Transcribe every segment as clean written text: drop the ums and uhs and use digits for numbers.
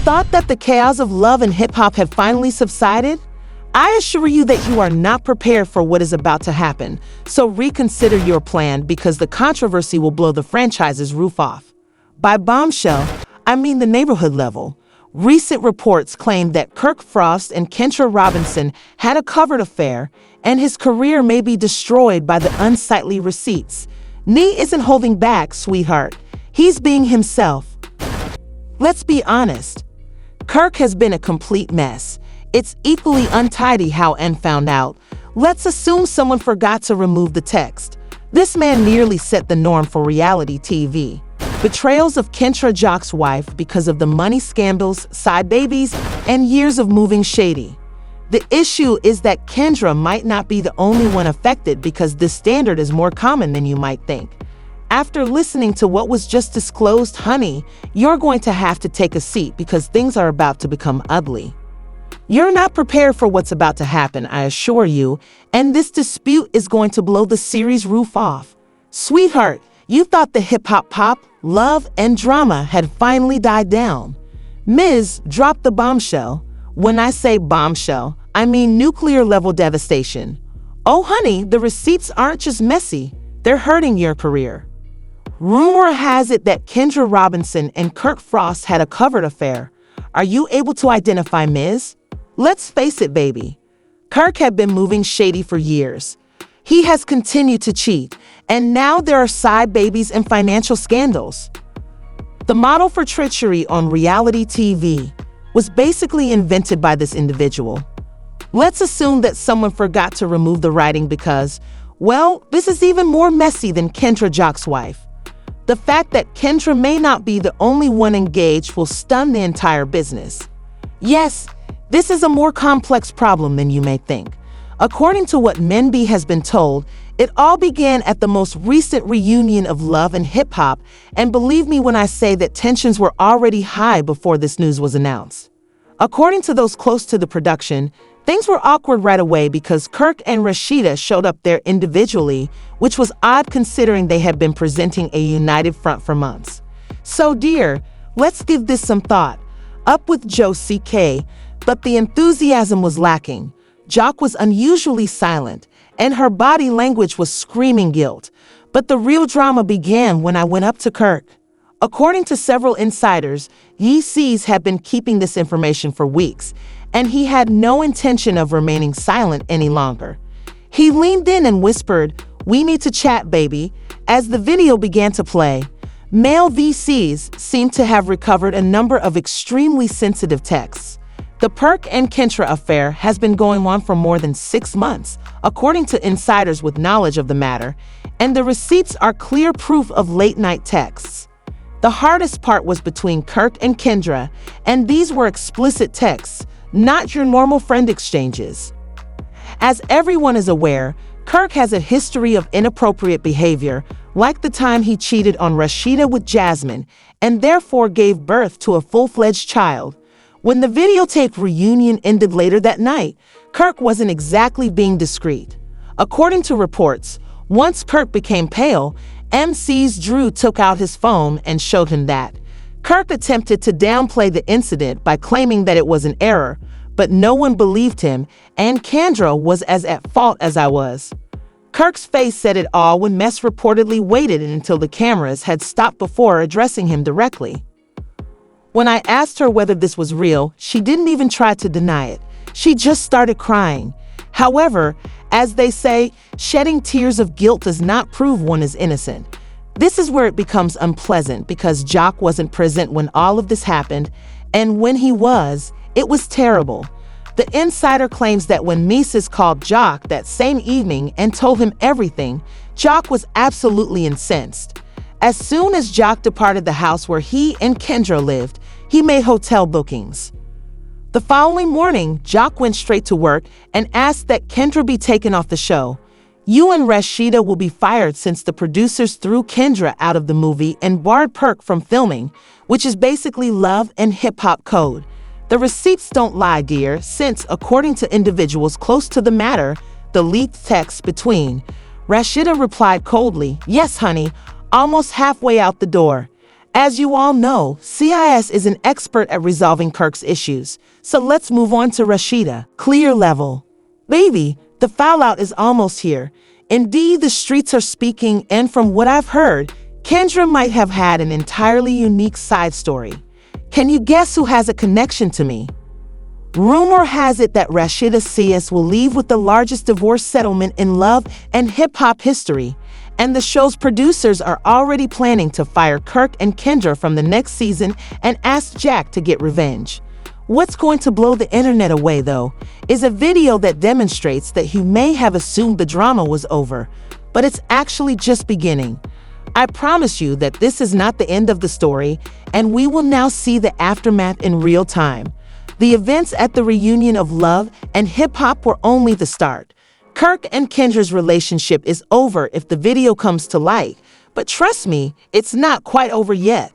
thought that the chaos of love and hip-hop had finally subsided? I assure you that you are not prepared for what is about to happen, so reconsider your plan because the controversy will blow the franchise's roof off. By bombshell, I mean the neighborhood level. Recent reports claim that Kirk Frost and Kendra Robinson had a covered affair, and his career may be destroyed by the unsightly receipts. Nee isn't holding back, sweetheart. He's being himself. Let's be honest. Kirk has been a complete mess. It's equally untidy how N found out. Let's assume someone forgot to remove the text. This man nearly set the norm for reality TV. Betrayals of Kendra Jock's wife because of the money scandals, side babies, and years of moving shady. The issue is that Kendra might not be the only one affected because this standard is more common than you might think. After listening to what was just disclosed, honey, you're going to have to take a seat because things are about to become ugly. You're not prepared for what's about to happen, I assure you, and this dispute is going to blow the series roof off. Sweetheart, you thought the hip-hop pop, love, and drama had finally died down. Ms. dropped the bombshell. When I say bombshell, I mean nuclear-level devastation. Oh, honey, the receipts aren't just messy. They're hurting your career. Rumor has it that Kendra Robinson and Kirk Frost had a covered affair. Are you able to identify Ms.? Let's face it, baby. Kirk had been moving shady for years. He has continued to cheat, and now there are side babies and financial scandals. The model for treachery on reality TV was basically invented by this individual. Let's assume that someone forgot to remove the writing because, well, this is even more messy than Kendra Jock's wife. The fact that Kendra may not be the only one engaged will stun the entire business. Yes, this is a more complex problem than you may think. According to what Mendeecees has been told, it all began at the most recent reunion of Love and Hip Hop, and believe me when I say that tensions were already high before this news was announced. According to those close to the production, things were awkward right away because Kirk and Rashida showed up there individually, which was odd considering they had been presenting a united front for months. So dear, let's give this some thought. Up with Joe CK, but the enthusiasm was lacking. Jock was unusually silent, and her body language was screaming guilt. But the real drama began when I went up to Kirk. According to several insiders, Mendeecees had been keeping this information for weeks, and he had no intention of remaining silent any longer. He leaned in and whispered, "We need to chat, baby." As the video began to play, male VCs seemed to have recovered a number of extremely sensitive texts. The Kirk and Kendra affair has been going on for more than 6 months, according to insiders with knowledge of the matter, and the receipts are clear proof of late-night texts. The hardest part was between Kirk and Kendra, and these were explicit texts, not your normal friend exchanges. As everyone is aware, Kirk has a history of inappropriate behavior, like the time he cheated on Rashida with Jasmine, and therefore gave birth to a full-fledged child. When the videotape reunion ended later that night, Kirk wasn't exactly being discreet. According to reports, once Kirk became pale, MC's Drew took out his phone and showed him that. Kirk attempted to downplay the incident by claiming that it was an error, but no one believed him, and Kendra was as at fault as I was. Kirk's face said it all when Mess reportedly waited until the cameras had stopped before addressing him directly. When I asked her whether this was real, she didn't even try to deny it. She just started crying. However, as they say, shedding tears of guilt does not prove one is innocent. This is where it becomes unpleasant because Jock wasn't present when all of this happened, and when he was, it was terrible. The insider claims that when Mendeecees called Jock that same evening and told him everything, Jock was absolutely incensed. As soon as Jock departed the house where he and Kendra lived, he made hotel bookings. The following morning, Jock went straight to work and asked that Kendra be taken off the show. You and Rashida will be fired since the producers threw Kendra out of the movie and barred Kirk from filming, which is basically love and hip-hop code. The receipts don't lie, dear, since, according to individuals close to the matter, the leaked text between. Rashida replied coldly, "Yes, honey," almost halfway out the door. As you all know, CIS is an expert at resolving Kirk's issues. So let's move on to Rashida. Clear level. Baby, the fallout is almost here. Indeed, the streets are speaking, and from what I've heard, Kendra might have had an entirely unique side story. Can you guess who has a connection to me? Rumor has it that Rashida CS will leave with the largest divorce settlement in love and hip-hop history, and the show's producers are already planning to fire Kirk and Kendra from the next season and ask Jack to get revenge. What's going to blow the internet away, though, is a video that demonstrates that he may have assumed the drama was over, but it's actually just beginning. I promise you that this is not the end of the story, and we will now see the aftermath in real time. The events at the reunion of Love and Hip Hop were only the start. Kirk and Kendra's relationship is over if the video comes to light, but trust me, it's not quite over yet.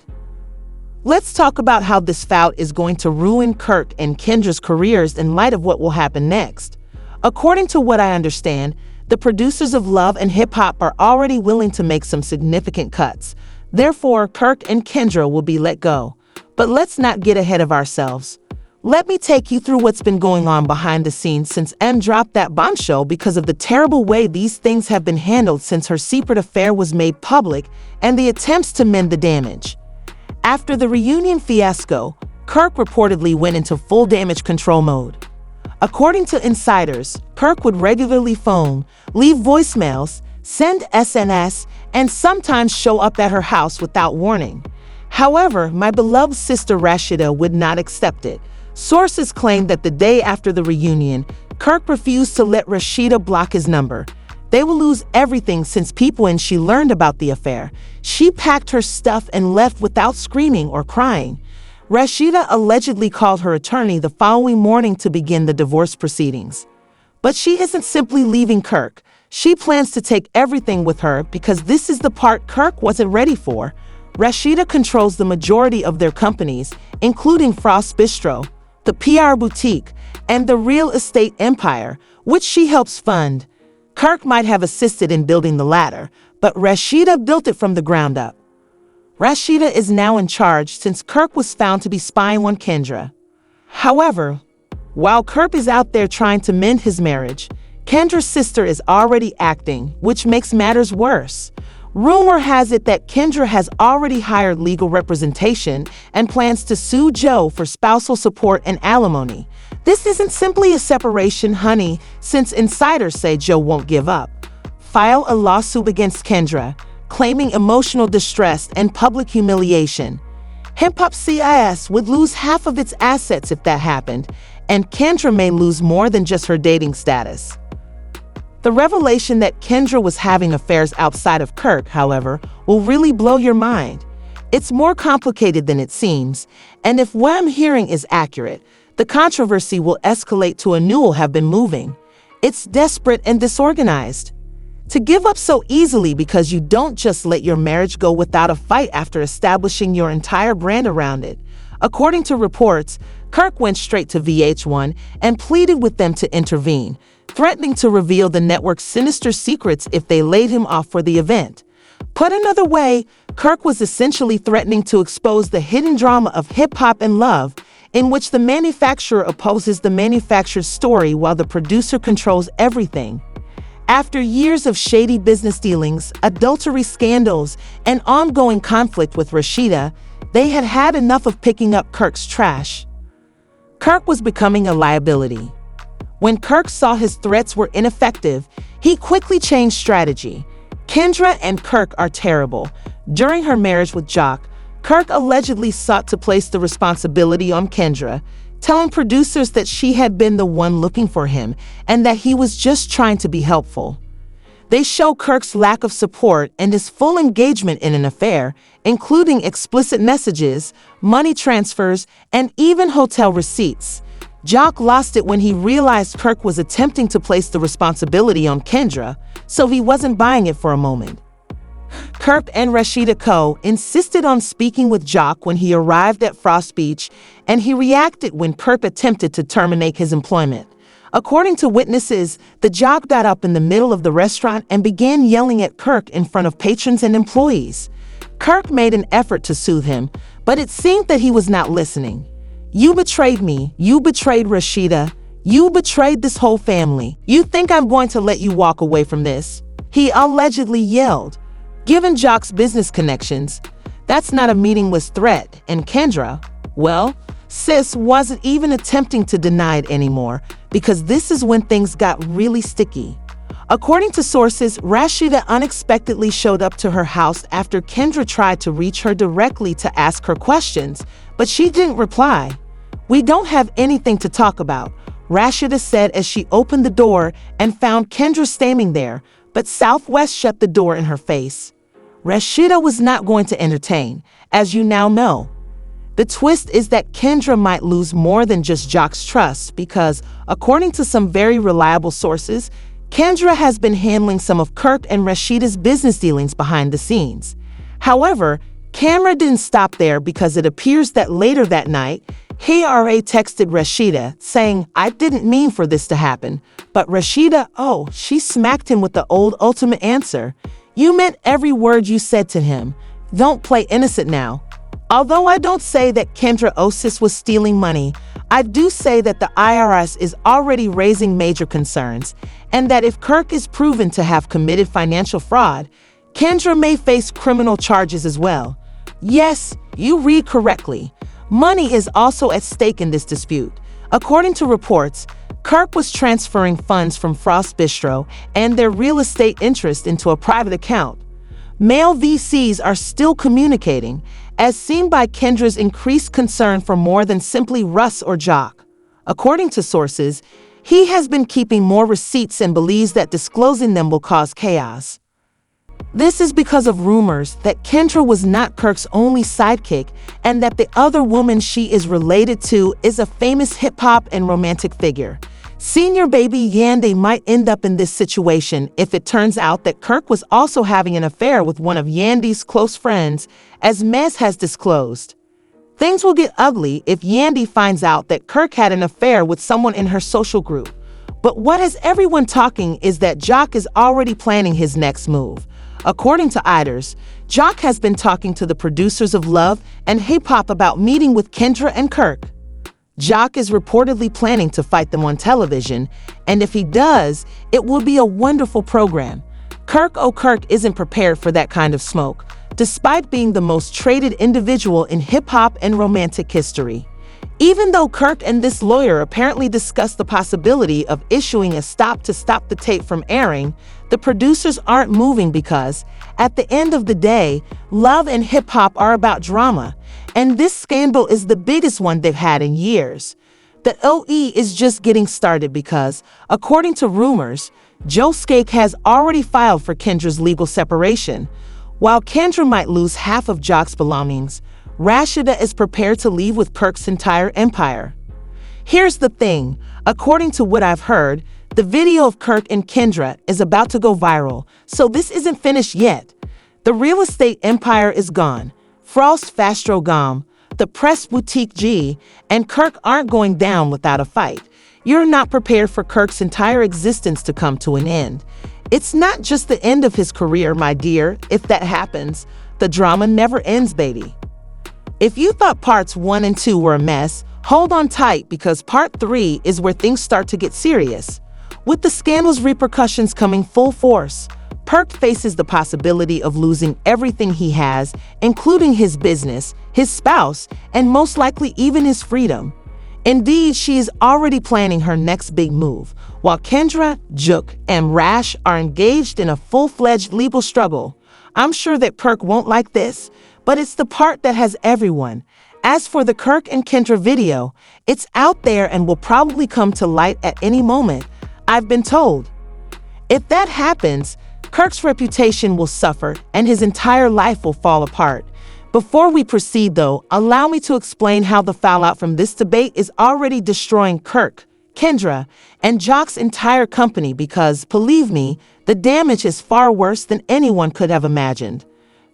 Let's talk about how this foul is going to ruin Kirk and Kendra's careers in light of what will happen next. According to what I understand, the producers of Love and Hip Hop are already willing to make some significant cuts. Therefore, Kirk and Kendra will be let go. But let's not get ahead of ourselves. Let me take you through what's been going on behind the scenes since M dropped that bombshell because of the terrible way these things have been handled since her secret affair was made public and the attempts to mend the damage. After the reunion fiasco, Kirk reportedly went into full damage control mode. According to insiders, Kirk would regularly phone, leave voicemails, send SNS, and sometimes show up at her house without warning. However, my beloved sister Rashida would not accept it. Sources claim that the day after the reunion, Kirk refused to let Rashida block his number. They will lose everything since people and she learned about the affair. She packed her stuff and left without screaming or crying. Rashida allegedly called her attorney the following morning to begin the divorce proceedings. But she isn't simply leaving Kirk. She plans to take everything with her because this is the part Kirk wasn't ready for. Rashida controls the majority of their companies, including Frost Bistro, the PR boutique, and the real estate empire, which she helps fund. Kirk might have assisted in building the latter, but Rashida built it from the ground up. Rashida is now in charge since Kirk was found to be spying on Kendra. However, while Kirk is out there trying to mend his marriage, Kendra's sister is already acting, which makes matters worse. Rumor has it that Kendra has already hired legal representation and plans to sue Joe for spousal support and alimony. This isn't simply a separation, honey, since insiders say Joe won't give up. File a lawsuit against Kendra, claiming emotional distress and public humiliation. Hip Hop CIS would lose half of its assets if that happened, and Kendra may lose more than just her dating status. The revelation that Kendra was having affairs outside of Kirk, however, will really blow your mind. It's more complicated than it seems, and if what I'm hearing is accurate, the controversy will escalate to a new have been moving. It's desperate and disorganized. To give up so easily because you don't just let your marriage go without a fight after establishing your entire brand around it. According to reports, Kirk went straight to VH1 and pleaded with them to intervene, threatening to reveal the network's sinister secrets if they laid him off for the event. Put another way, Kirk was essentially threatening to expose the hidden drama of Hip Hop and Love, in which the manufacturer opposes the manufacturer's story while the producer controls everything. After years of shady business dealings, adultery scandals, and ongoing conflict with Rashida, they had had enough of picking up Kirk's trash. Kirk was becoming a liability. When Kirk saw his threats were ineffective, he quickly changed strategy. Kendra and Kirk are terrible. During her marriage with Jock, Kirk allegedly sought to place the responsibility on Kendra, telling producers that she had been the one looking for him and that he was just trying to be helpful. They show Kirk's lack of support and his full engagement in an affair, including explicit messages, money transfers, and even hotel receipts. Jock lost it when he realized Kirk was attempting to place the responsibility on Kendra, so he wasn't buying it for a moment. Kirk and Rashida Co. insisted on speaking with Jock when he arrived at Frost Beach, and he reacted when Kirk attempted to terminate his employment. According to witnesses, the Jock got up in the middle of the restaurant and began yelling at Kirk in front of patrons and employees. Kirk made an effort to soothe him, but it seemed that he was not listening. "You betrayed me. You betrayed Rashida. You betrayed this whole family. You think I'm going to let you walk away from this?" he allegedly yelled. Given Jock's business connections, that's not a meaningless threat, and Kendra, well, sis wasn't even attempting to deny it anymore, because this is when things got really sticky. According to sources, Rashida unexpectedly showed up to her house after Kendra tried to reach her directly to ask her questions, but she didn't reply. "We don't have anything to talk about," Rashida said as she opened the door and found Kendra standing there, but Southwest shut the door in her face. Rashida was not going to entertain, as you now know. The twist is that Kendra might lose more than just Jock's trust because, according to some very reliable sources, Kendra has been handling some of Kirk and Rashida's business dealings behind the scenes. However, Kendra didn't stop there because it appears that later that night, Kra texted Rashida saying, "I didn't mean for this to happen," but Rashida, she smacked him with the old ultimate answer. "You meant every word you said to him. Don't play innocent now." Although I don't say that Kendra Osis was stealing money, I do say that the IRS is already raising major concerns, and that if Kirk is proven to have committed financial fraud, Kendra may face criminal charges as well. Yes, you read correctly. Money is also at stake in this dispute. According to reports, Kirk was transferring funds from Frost Bistro and their real estate interest into a private account. Male VCs are still communicating, as seen by Kendra's increased concern for more than simply Russ or Jock. According to sources, he has been keeping more receipts and believes that disclosing them will cause chaos. This is because of rumors that Kendra was not Kirk's only sidekick and that the other woman she is related to is a famous hip-hop and romantic figure. Senior baby Yandy might end up in this situation if it turns out that Kirk was also having an affair with one of Yandy's close friends, as Mez has disclosed. Things will get ugly if Yandy finds out that Kirk had an affair with someone in her social group. But what has everyone talking is that Jock is already planning his next move. According to Iders, Jock has been talking to the producers of Love and Hip Hop about meeting with Kendra and Kirk. Jock is reportedly planning to fight them on television, and if he does, it will be a wonderful program. Kirk isn't prepared for that kind of smoke, despite being the most traded individual in hip-hop and romantic history. Even though Kirk and this lawyer apparently discussed the possibility of issuing a stop to stop the tape from airing, the producers aren't moving because, at the end of the day, Love and Hip Hop are about drama, and this scandal is the biggest one they've had in years. The OE is just getting started because, according to rumors, Joe Skake has already filed for Kendra's legal separation. While Kendra might lose half of Jock's belongings, Rashida is prepared to leave with Kirk's entire empire. Here's the thing, according to what I've heard, the video of Kirk and Kendra is about to go viral, so this isn't finished yet. The real estate empire is gone. Frost Fastrogam, the press boutique G, and Kirk aren't going down without a fight. You're not prepared for Kirk's entire existence to come to an end. It's not just the end of his career, my dear. If that happens, the drama never ends, baby. If you thought parts 1 and 2 were a mess, hold on tight because part 3 is where things start to get serious. With the scandal's repercussions coming full force, Kirk faces the possibility of losing everything he has, including his business, his spouse, and most likely even his freedom. Indeed, she is already planning her next big move, while Kendra, Juk, and Rash are engaged in a full-fledged legal struggle. I'm sure that Kirk won't like this, but it's the part that has everyone. As for the Kirk and Kendra video, it's out there and will probably come to light at any moment, I've been told. If that happens, Kirk's reputation will suffer and his entire life will fall apart. Before we proceed, though, allow me to explain how the fallout from this debate is already destroying Kirk, Kendra, and Jock's entire company because, believe me, the damage is far worse than anyone could have imagined.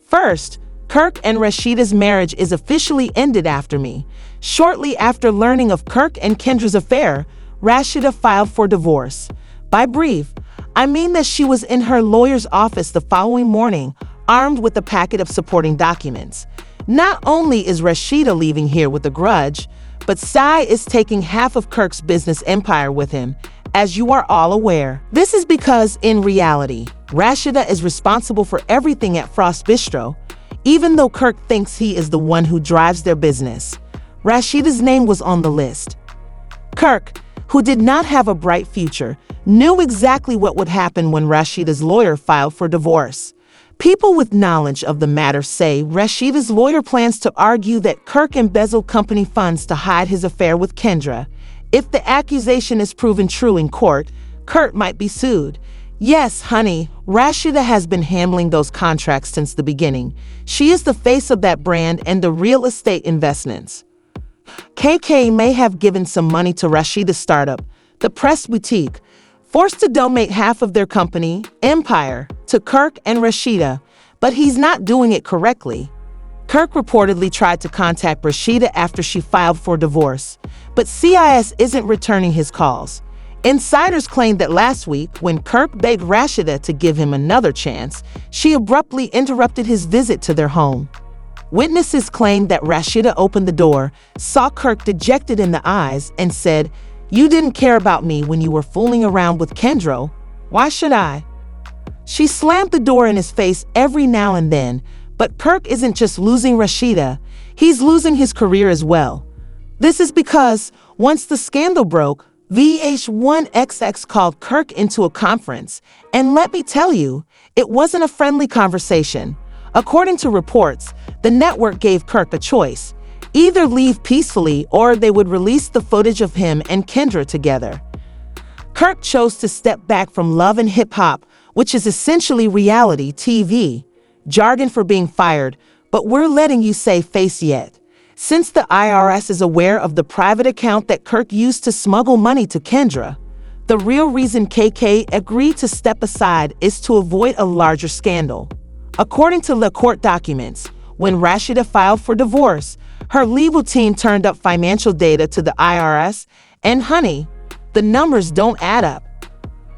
First, Kirk and Rashida's marriage is officially ended after me. Shortly after learning of Kirk and Kendra's affair, Rashida filed for divorce. By brief, I mean that she was in her lawyer's office the following morning, armed with a packet of supporting documents. Not only is Rashida leaving here with a grudge, but Sai is taking half of Kirk's business empire with him, as you are all aware. This is because, in reality, Rashida is responsible for everything at Frost Bistro, even though Kirk thinks he is the one who drives their business. Rashida's name was on the list. Kirk, who did not have a bright future, knew exactly what would happen when Rashida's lawyer filed for divorce. People with knowledge of the matter say Rashida's lawyer plans to argue that Kirk embezzled company funds to hide his affair with Kendra. If the accusation is proven true in court, Kirk might be sued. Yes, honey, Rashida has been handling those contracts since the beginning. She is the face of that brand and the real estate investments. KK may have given some money to Rashida's startup, the Press Boutique, forced to donate half of their company, Empire, to Kirk and Rashida, but he's not doing it correctly. Kirk reportedly tried to contact Rashida after she filed for divorce, but CIS isn't returning his calls. Insiders claimed that last week, when Kirk begged Rashida to give him another chance, she abruptly interrupted his visit to their home. Witnesses claimed that Rashida opened the door, saw Kirk dejected in the eyes, and said, "You didn't care about me when you were fooling around with Kendra. Why should I?" She slammed the door in his face every now and then, but Kirk isn't just losing Rashida, he's losing his career as well. This is because, once the scandal broke, VH1XX called Kirk into a conference, and let me tell you, it wasn't a friendly conversation. According to reports, the network gave Kirk a choice: either leave peacefully or they would release the footage of him and Kendra together. Kirk chose to step back from Love and Hip Hop, which is essentially reality TV. Jargon for being fired, but we're letting you say face yet. Since the IRS is aware of the private account that Kirk used to smuggle money to Kendra, the real reason KK agreed to step aside is to avoid a larger scandal. According to the court documents, when Rashida filed for divorce, her legal team turned up financial data to the IRS, and honey, the numbers don't add up.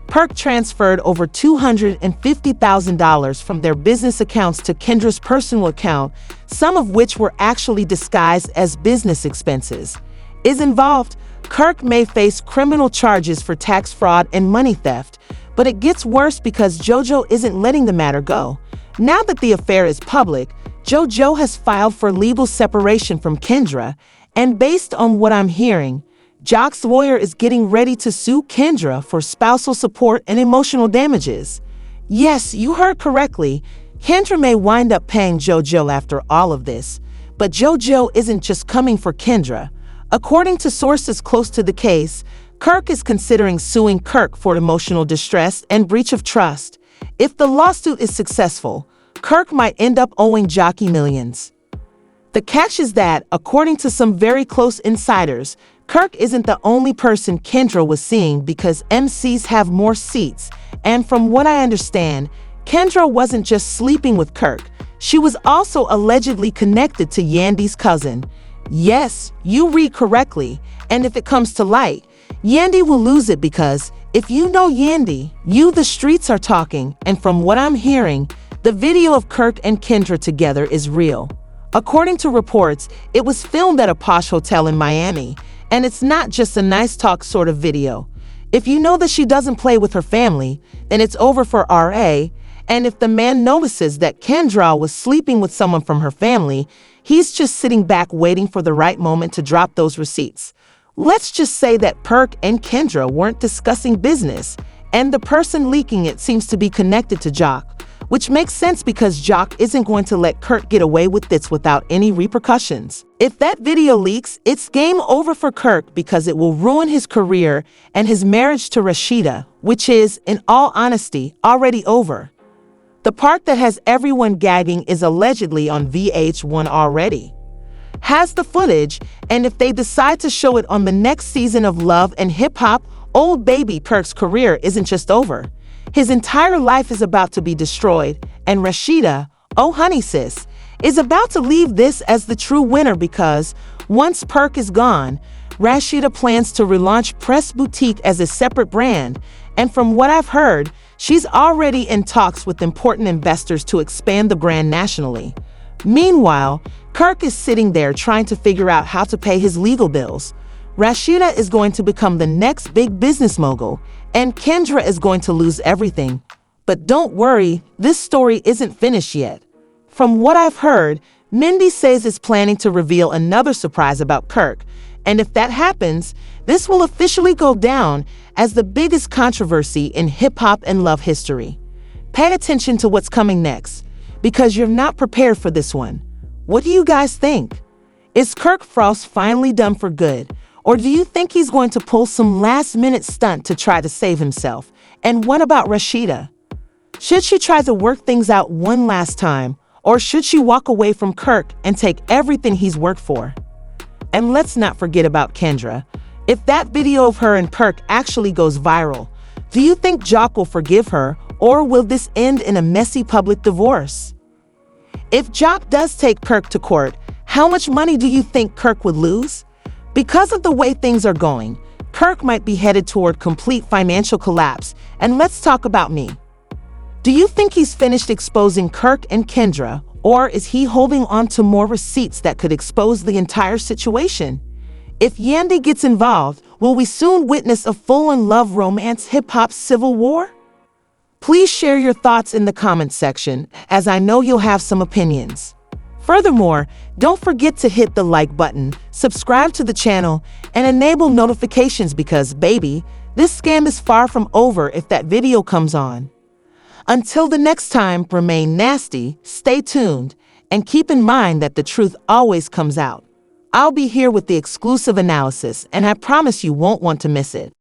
Kirk transferred over $250,000 from their business accounts to Kendra's personal account, some of which were actually disguised as business expenses. Is involved, Kirk may face criminal charges for tax fraud and money theft, but it gets worse because JoJo isn't letting the matter go. Now that the affair is public, JoJo has filed for legal separation from Kendra, and based on what I'm hearing, Jock's lawyer is getting ready to sue Kendra for spousal support and emotional damages. Yes, you heard correctly. Kendra may wind up paying JoJo after all of this, but JoJo isn't just coming for Kendra. According to sources close to the case, Kirk is considering suing Kirk for emotional distress and breach of trust. If the lawsuit is successful, Kirk might end up owing Jockey millions. The catch is that, according to some very close insiders, Kirk isn't the only person Kendra was seeing because MCs have more seats, and from what I understand, Kendra wasn't just sleeping with Kirk, she was also allegedly connected to Yandy's cousin. Yes, you read correctly, and if it comes to light, Yandy will lose it because, if you know Yandy, the streets are talking, and from what I'm hearing, the video of Kirk and Kendra together is real. According to reports, it was filmed at a posh hotel in Miami, and it's not just a nice talk sort of video. If you know that she doesn't play with her family, then it's over for RA, and if the man notices that Kendra was sleeping with someone from her family, he's just sitting back waiting for the right moment to drop those receipts. Let's just say that Kirk and Kendra weren't discussing business, and the person leaking it seems to be connected to Jock, which makes sense because Jock isn't going to let Kirk get away with this without any repercussions. If that video leaks, it's game over for Kirk because it will ruin his career and his marriage to Rashida, which is, in all honesty, already over. The part that has everyone gagging is allegedly on VH1 already. Has the footage, and if they decide to show it on the next season of Love and Hip Hop, old baby Kirk's career isn't just over. His entire life is about to be destroyed, and Rashida, oh honey sis, is about to leave this as the true winner because, once Kirk is gone, Rashida plans to relaunch Press Boutique as a separate brand, and from what I've heard, She's already in talks with important investors to expand the brand nationally. Meanwhile, Kirk is sitting there trying to figure out how to pay his legal bills. Rashida is going to become the next big business mogul, and Kendra is going to lose everything. But don't worry, this story isn't finished yet. From what I've heard, Mendeecees is planning to reveal another surprise about Kirk, and if that happens, this will officially go down as the biggest controversy in hip-hop and love history. Pay attention to what's coming next, because you're not prepared for this one. What do you guys think? Is Kirk Frost finally done for good, or do you think he's going to pull some last-minute stunt to try to save himself? And what about Rashida? Should she try to work things out one last time, or should she walk away from Kirk and take everything he's worked for? And let's not forget about Kendra. If that video of her and Kirk actually goes viral, do you think Jock will forgive her, or will this end in a messy public divorce? If Jock does take Kirk to court, how much money do you think Kirk would lose? Because of the way things are going, Kirk might be headed toward complete financial collapse. And let's talk about me. Do you think he's finished exposing Kirk and Kendra, or is he holding on to more receipts that could expose the entire situation? If Yandy gets involved, will we soon witness a full-on love romance hip-hop civil war? Please share your thoughts in the comments section, as I know you'll have some opinions. Furthermore, don't forget to hit the like button, subscribe to the channel, and enable notifications because, baby, this scam is far from over if that video comes on. Until the next time, remain nasty, stay tuned, and keep in mind that the truth always comes out. I'll be here with the exclusive analysis, and I promise you won't want to miss it.